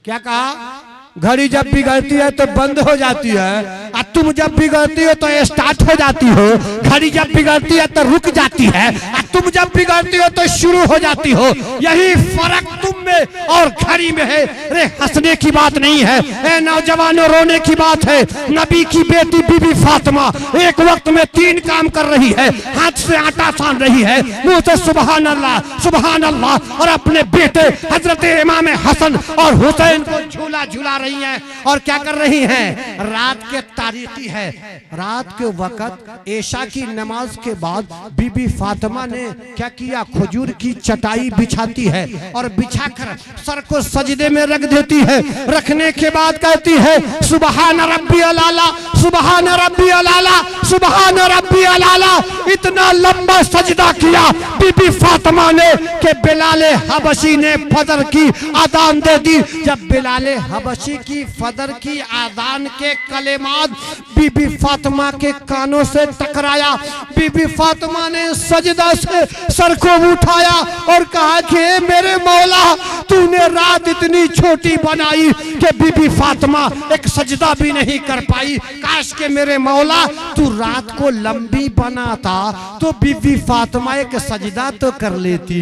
क्या कहा? घड़ी जब बिगड़ती है तो बंद हो जाती है, और तुम जब बिगड़ती हो तो स्टार्ट हो जाती हो। घड़ी जब बिगड़ती है तो रुक जाती है, और तुम जब बिगड़ती हो तो शुरू हो जाती हो। यही फर्क तुम में और घड़ी में है। अरे हंसने की बात नहीं है, ए नौजवानों, रोने की बात है। नबी की बेटी बीबी फातिमा एक वक्त में 3 काम कर रही है। हाथ से आटा सान रही है, मुंह से सुबहान अल्लाह सुबहान अल्लाह, और अपने बेटे हजरत इमाम हसन और हुसैन को झूला झूला रही हैं। और क्या कर रही हैं? रात के तारीखी है, रात के वक्त ऐशा की नमाज के बाद बीबी फातिमा ने क्या किया? खजूर की चटाई बिछाती है और बिछाकर सर को सजदे में रख देती है। रखने के बाद कहती है सुबहान रब्बियल आला सुबहान रब्बियल आला सुबहान रब्बियल आला। इतना लंबा सजदा किया बीबी फातिमा ने कि बिलाल हबशी ने फजर की आदान दे दी। जब बिलाल हबशी की फजर की आदान के कलेमात बीबी फातिमा के कानों से टकराया, बीबी फातिमा ने सजदा से सर को उठाया और कहा कि मेरे मौला, तूने रात इतनी छोटी बनाई कि बीबी फातिमा एक सजदा भी नहीं कर पाई। काश के मेरे मौला तू रात को लंबी बनाता तो बीबी फातिमा एक सजदा तो कर लेती।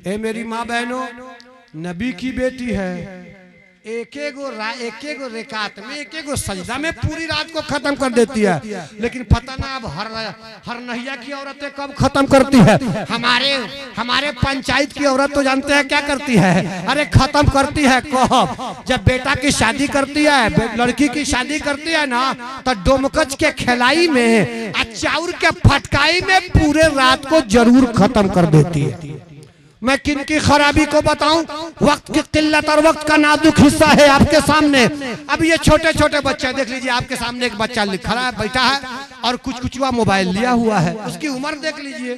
ए मेरी माँ बहनों, नबी की बेटी है, एक एक रेकात में एक सजदा में पूरी रात को खत्म कर देती है। लेकिन पता ना अब हर नहिया की औरतें कब खत्म करती है। हमारे पंचायत की औरत तो जानते हैं क्या करती है? अरे खत्म करती है कब? जब बेटा की शादी करती है, लड़की की शादी करती है ना, तो डोमकच के खिलाई में चाउर के फटकाई में पूरे रात को जरूर खत्म कर देती है। मैं किन की खराबी को बताऊं? वक्त की किल्लत और वक्त का नाजुक हिस्सा है आपके सामने। अब ये छोटे छोटे बच्चे देख लीजिए, आपके सामने एक बच्चा खड़ा है, बैठा है और कुछ मोबाइल लिया हुआ है। उसकी उम्र देख लीजिए।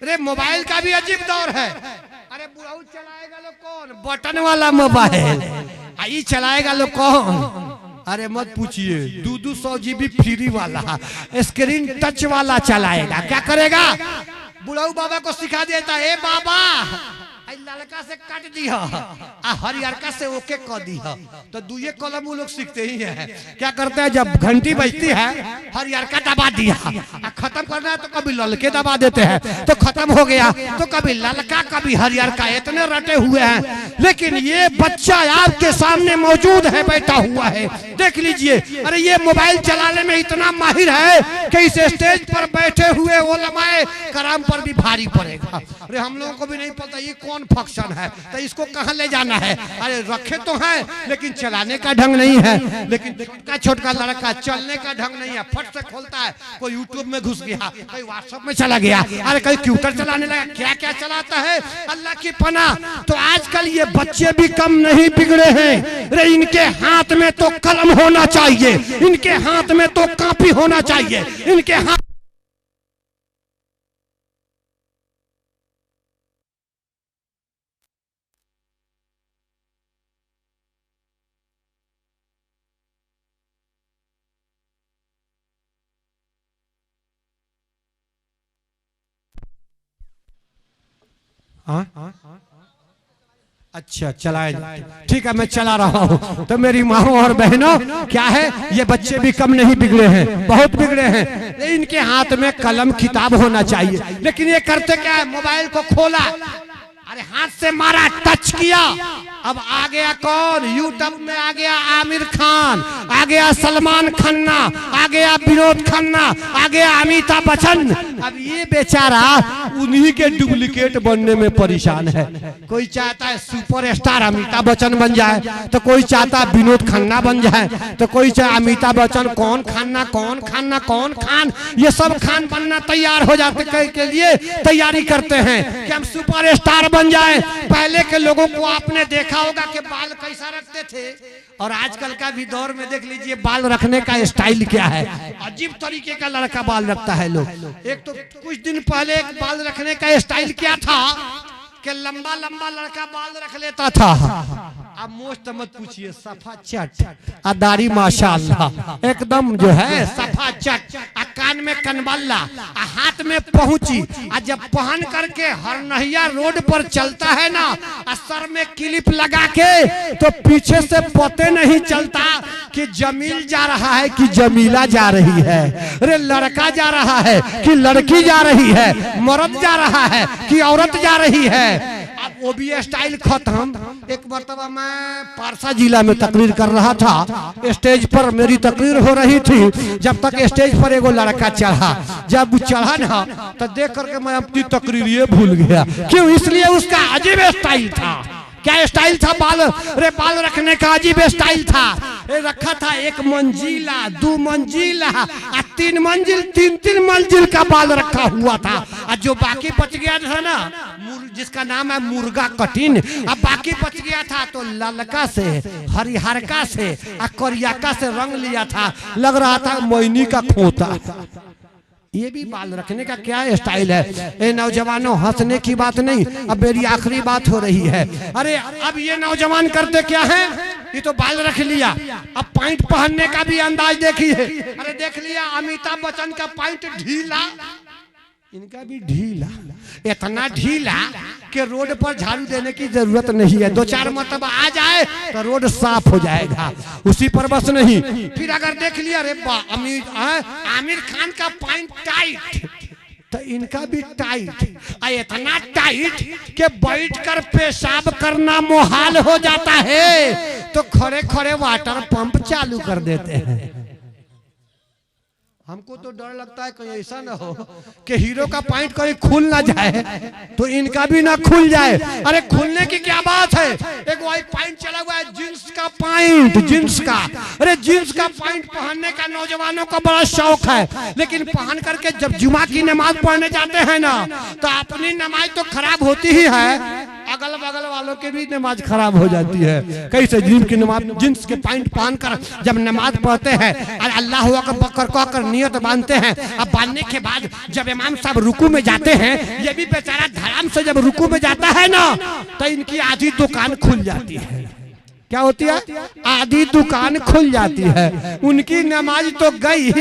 अरे मोबाइल का भी अजीब दौर है। अरे बुढ़ाऊ चलाएगा लोग कौन? बटन वाला मोबाइल। आई चलाएगा लोग कौन? अरे मत पूछिए, 200 GB फ्री वाला स्क्रीन टच वाला चलाएगा। क्या करेगा? बुढ़ाऊ बाबा को सिखा देता है, बाबा लड़का से काट दिया, हरियरका से ओके कर दिया। तो दुए कलम वो लोग सीखते ही हैं। क्या करते हैं? जब घंटी बजती है, हरियरका दबा दिया, खत्म करना है तो कभी ललके दबा देते हैं, तो खत्म हो गया। तो कभी ललका कभी हरियरका, इतने रटे हुए हैं। लेकिन ये बच्चा आपके सामने मौजूद है, बैठा हुआ है, देख लीजिए। अरे ये मोबाइल चलाने में इतना माहिर है कि इस स्टेज पर बैठे हुए उलमाए कराम पर भी भारी पड़ेगा। अरे हम लोगों को भी नहीं पता ये कौन फंक्शन है, तो इसको कहां ले जाना है। अरे रखे तो हैं लेकिन चलाने का ढंग नहीं है। लेकिन छोटका लड़का चलने का ढंग नहीं है, फट से खोलता है, कोई यूट्यूब में घुस गया, कोई व्हाट्सएप में चला गया, अरे कोई ट्विटर चलाने लगा, क्या क्या चलाता है, अल्लाह की पनाह। तो आजकल ये बच्चे भी कम नहीं बिगड़े हैं। अरे इनके हाथ में तो कलम होना चाहिए, इनके हाथ में तो कॉपी होना चाहिए, इनके हाथ अच्छा चलाए, ठीक है मैं चला रहा हूँ। तो मेरी माओ और बहनों, क्या है, ये बच्चे भी कम नहीं बिगड़े हैं, बहुत बिगड़े हैं। इनके हाथ में कलम किताब होना चाहिए, लेकिन ये करते क्या है? मोबाइल को खोला, अरे हाथ से मारा, टच किया, अब आ गया कौन? यूट्यूब में आ गया आमिर खान, आ गया सलमान खन्ना, आ गया विनोद खन्ना, आ गया अमिताभ बच्चन। अब ये बेचारा उन्हीं के डुप्लीकेट बनने में परेशान है। कोई चाहता है सुपरस्टार अमिताभ बच्चन बन जाए, तो कोई चाहता है विनोद खन्ना बन जाए, तो कोई चाहे अमिताभ बच्चन कौन खाना कौन खाना कौन खान, ये सब खान बनना तैयार हो जाते के लिए तैयारी करते हैं कि हम सुपरस्टार बन जाए। पहले के लोगों को आपने देखा देखा होगा कि बाल कैसा रखते थे, और आजकल का भी दौर में देख लीजिए बाल रखने का स्टाइल क्या है। अजीब तरीके का लड़का बाल रखता है लोग। एक तो कुछ दिन पहले एक बाल रखने का स्टाइल क्या था कि लंबा लंबा लड़का बाल रख लेता था। अब मोस्ट मत पूछिए, सफा चट, दाढ़ी माशाअल्लाह एकदम जो है सफा चट, कान में कनबल्ला, हाथ में पहुंची, जब पहन करके हरनहिया रोड पर चलता है ना, सर में क्लिप लगा के, तो पीछे से पते नहीं चलता कि जमील जा रहा है कि जमीला जा रही है, अरे लड़का जा रहा है कि लड़की जा रही है, मर्द जा रहा है कि औरत जा रही है। अब वो भी स्टाइल खत्म। एक मरतबा मैं पारसा जिला में तकरीर कर रहा था, स्टेज पर मेरी तकरीर हो रही थी, जब तक स्टेज पर एगो लड़का चढ़ा, जब चढ़ा ना तो देख करके मैं अपनी तकरीर ये भूल गया। क्यों? इसलिए उसका अजीब स्टाइल था। क्या स्टाइल था? बाल, अरे बाल रखने का अजीब स्टाइल था। रखा था 1 मंजिला, 2 मंजिला, 3 मंजिल, 3 मंजिल का बाल रखा हुआ था। और जो बाकी बच गया था ना, जिसका नाम है मुर्गा कटिन, अब बाकी बच गया था तो ललका से, हरिहरका से, करियाका से रंग लिया था, लग रहा था मोइनी का खोता। ये भी बाल रखने का क्या स्टाइल है? ए नौजवानों, हंसने की बात नहीं, अब मेरी आखिरी बात हो रही है। अरे अब ये नौजवान करते क्या है, ये तो बाल रख लिया, अब पैंट पहनने का भी अंदाज देखिए। अरे देख लिया अमिताभ बच्चन का पैंट ढीला, इनका भी ढीला, इतना ढीला कि रोड पर झाड़ू देने की जरूरत नहीं है। 2-4 मरतबा आ जाए तो रोड साफ हो जाएगा, उसी पर बस नहीं। फिर अगर देख लिया अरे आमिर खान का पैंट टाइट, तो इनका भी टाइट, इतना टाइट कि बैठकर पेशाब करना मुहाल हो जाता है, तो खड़े खड़े वाटर पंप चालू कर देते हैं। हमको तो डर लगता है कहीं ऐसा ना हो कि हीरो का पैंट कहीं खुल ना जाए, तो इनका भी ना खुल जाए। अरे खुलने की क्या बात है, एक वही पैंट चला हुआ है जींस का पैंट, जींस का, अरे जींस का पैंट पहनने का नौजवानों का बड़ा शौक है, लेकिन पहन करके जब जुमा की नमाज पढ़ने जाते हैं ना, तो अपनी नमाज तो खराब होती ही है, अगल बगल वालों की भी नमाज खराब हो जाती है। कैसे? जींस की नमाज, जींस के पैंट पहनकर जब नमाज पढ़ते हैं और अल्लाह अकबर कहकर नियत बांधते हैं, अब बांधने के बाद जब इमाम साहब रुकू में जाते हैं, ये भी बेचारा धड़ाम से जब रुकू में जाता है ना, तो इनकी आधी दुकान खुल जाती है। क्या होती है? आधी दुकान खुल जाती है। उनकी नमाज तो गई,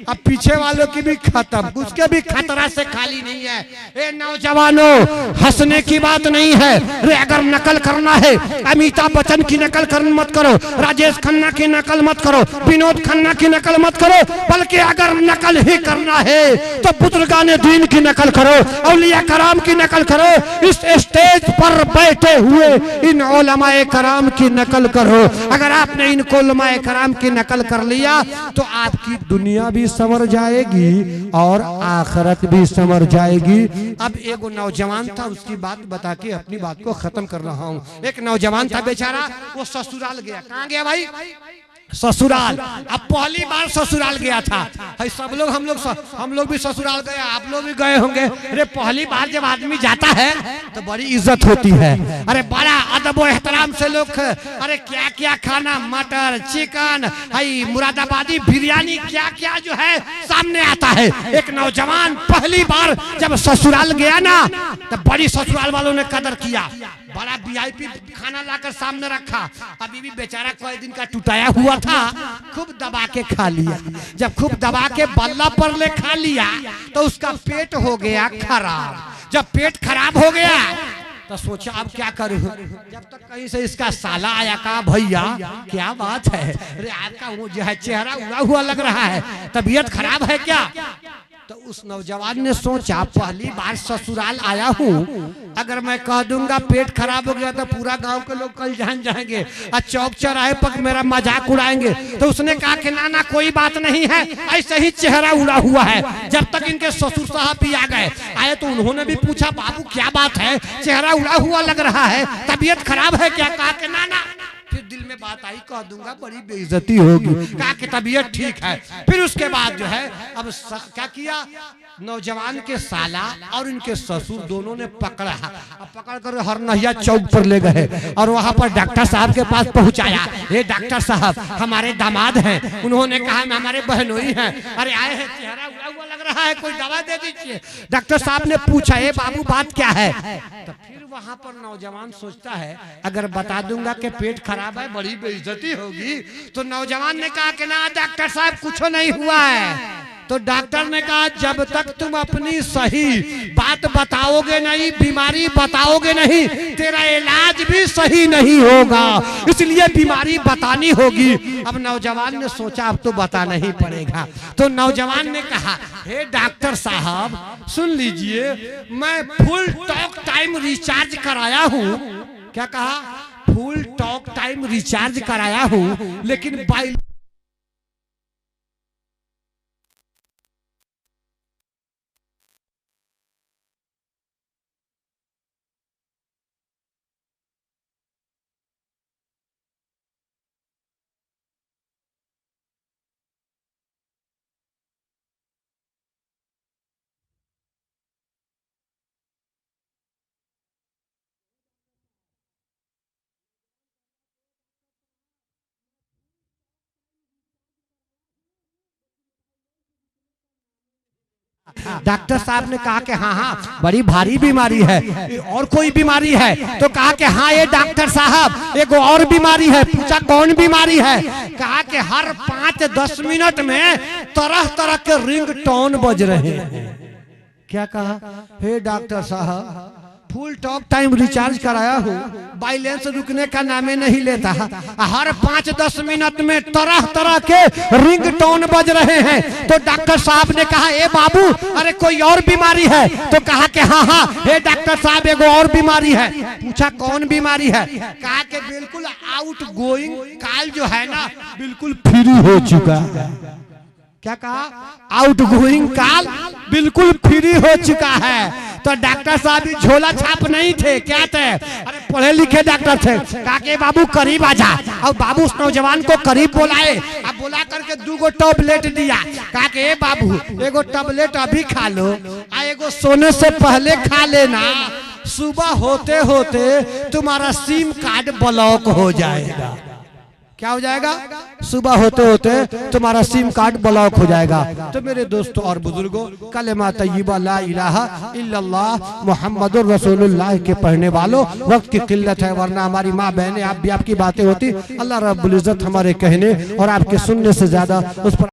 अब पीछे वालों की भी खत्म, उसके भी खतरा से खाली नहीं है। ए नौजवानों, हंसने की बात नहीं है। रे अगर नकल करना है, अमिताभ बच्चन की नकल करना मत करो, राजेश खन्ना की नकल मत करो, विनोद खन्ना की नकल मत करो, बल्कि अगर नकल ही करना है तो बुजुर्गाने दीन की नकल करो, औलिया कराम की नकल करो। इस स्टेज पर बैठे हुए इन उलमाए कराम की नकल करो। अगर आपने इन उलमाए कराम की नकल कर लिया तो आपकी दुनिया भी संवर जाएगी और आखिरत भी संवर जाएगी। अब एक नौजवान था, उसकी बात बता के अपनी बात को खत्म कर रहा हूँ। एक नौजवान था बेचारा, वो ससुराल गया। कहाँ गया भाई? ससुराल। अब पहली बार ससुराल गया था। सब लोग, हम लोग भी ससुराल गए, आप लोग भी गए होंगे। अरे पहली बार जब आदमी जाता है तो बड़ी इज्जत होती है, अरे बड़ा अदब और एहतराम से लोग, अरे क्या क्या खाना, मटर, चिकन, मुरादाबादी बिरयानी, क्या क्या जो है सामने आता है। एक नौजवान पहली बार जब ससुराल गया ना, तो बड़ी ससुराल वालों ने कदर किया, बड़ा वीआईपी खाना लाकर सामने रखा। अभी भी बेचारा कोई दिन का टुटाया हुआ था, खूब दबा के खा लिया। जब खूब दबा के बल्ला पर ले खा लिया तो उसका पेट हो गया खराब। जब पेट खराब हो गया तो सोचा अब क्या करूं। जब तक कहीं से इसका साला आया, कहा भैया क्या बात है, अरे आपका वो जो है चेहरा उड़ा हुआ लग रहा है, तबीयत खराब है क्या? तो उस नौजवान ने सोचा पहली बार ससुराल आया हूँ, अगर मैं कह दूंगा पेट खराब हो गया तो पूरा गांव के लोग कल जान जाएंगे और चौक चौराहे पर मेरा मजाक उड़ाएंगे। तो उसने कहा कि ना कोई बात नहीं है, ऐसे ही चेहरा उड़ा हुआ है। जब तक इनके ससुर साहब भी आ गए, आए तो उन्होंने भी पूछा बाबू क्या बात है, चेहरा उड़ा हुआ लग रहा है, तबीयत खराब है क्या? कहा कि ना। फिर दिल में बात आई, कह दूंगा बड़ी बेइज्जती होगी। कहा कि तबीयत ठीक है। फिर उसके बाद जो है अब क्या किया, नौजवान के साला और इनके ससुर दोनों ने पकड़ा, पकड़ कर हरनहिया चौक पर ले गए और वहाँ पर डॉक्टर साहब के पास पहुँचाया। ये डॉक्टर साहब हमारे दामाद हैं, उन्होंने कहा मैं हमारे बहनोई हैं, अरे आए हैं, चेहरा उड़ा हुआ लग रहा है, कोई दवा दे दीजिए। डॉक्टर साहब ने पूछा ये बाबू बात क्या है? तो फिर वहाँ पर नौजवान सोचता है अगर बता दूंगा कि पेट खराब है बड़ी बेइज्जती होगी, तो नौजवान ने कहा कि ना डॉक्टर साहब कुछ नहीं हुआ है। तो डॉक्टर ने कहा जब तक तुम अपनी सही बात बताओगे नहीं, बीमारी बताओगे नहीं, तेरा इलाज भी सही नहीं होगा, इसलिए बीमारी बतानी होगी। अब नौजवान ने सोचा अब तो बताना ही पड़ेगा। तो नौजवान ने कहा हे डॉक्टर साहब सुन लीजिए, मैं फुल टॉक टाइम रिचार्ज कराया हूँ। क्या कहा? फुल टॉक टाइम रिचार्ज कराया हूँ, लेकिन डॉक्टर साहब ने कहा कि हाँ हाँ बड़ी भारी बीमारी है, और कोई बीमारी है? तो कहा कि हाँ ये डॉक्टर साहब एक और बीमारी है। पूछा कौन बीमारी है? कहा कि हर 5-10 मिनट में तरह तरह के रिंग टोन बज रहे हैं। क्या कहा? हे डॉक्टर साहब फुल टॉक टाइम रिचार्ज कराया हूँ, बैलेंस रुकने का नामे नहीं लेता, हर 5-10 मिनट में तरह तरह के रिंग टोन बज रहे हैं। तो डॉक्टर साहब ने कहा ए बाबू अरे कोई और बीमारी है? तो कहा कि हाँ हाँ हे डॉक्टर साहब एगो और बीमारी है। पूछा कौन बीमारी है? कहा कि बिल्कुल आउट गोइंग कॉल जो है ना बिल्कुल फ्री हो चुका है। क्या कहा? आउट गोइंग कॉल बिल्कुल फ्री हो चुका है। तो डॉक्टर साहब भी झोला छाप नहीं थे, क्या थे? अरे पढ़े लिखे डॉक्टर थे। कहा कि बाबू करीब आ जा, और बाबू उस नौजवान को करीब बुलाए, अब बुला करके 2 टैबलेट दिया। कहा कि बाबू एगो टैबलेट अभी खा लो, आ एगो सोने से पहले खा लेना, सुबह होते होते तुम्हारा सिम कार्ड ब्लॉक हो जाएगा। क्या हो जाएगा? सुबह होते होते तुम्हारा सिम कार्ड ब्लॉक हो जाएगा। तो मेरे दोस्तों और बुजुर्गों, कलेमा तय्यबा ला इलाहा इल्लल्लाह मुहम्मदुर रसूलुल्लाह के पढ़ने वालों, वक्त की किल्लत है वरना हमारी माँ बहनें आप भी आपकी बातें होती। अल्लाह रब्बुल इज्जत हमारे कहने और आपके सुनने से ज्यादा उस पर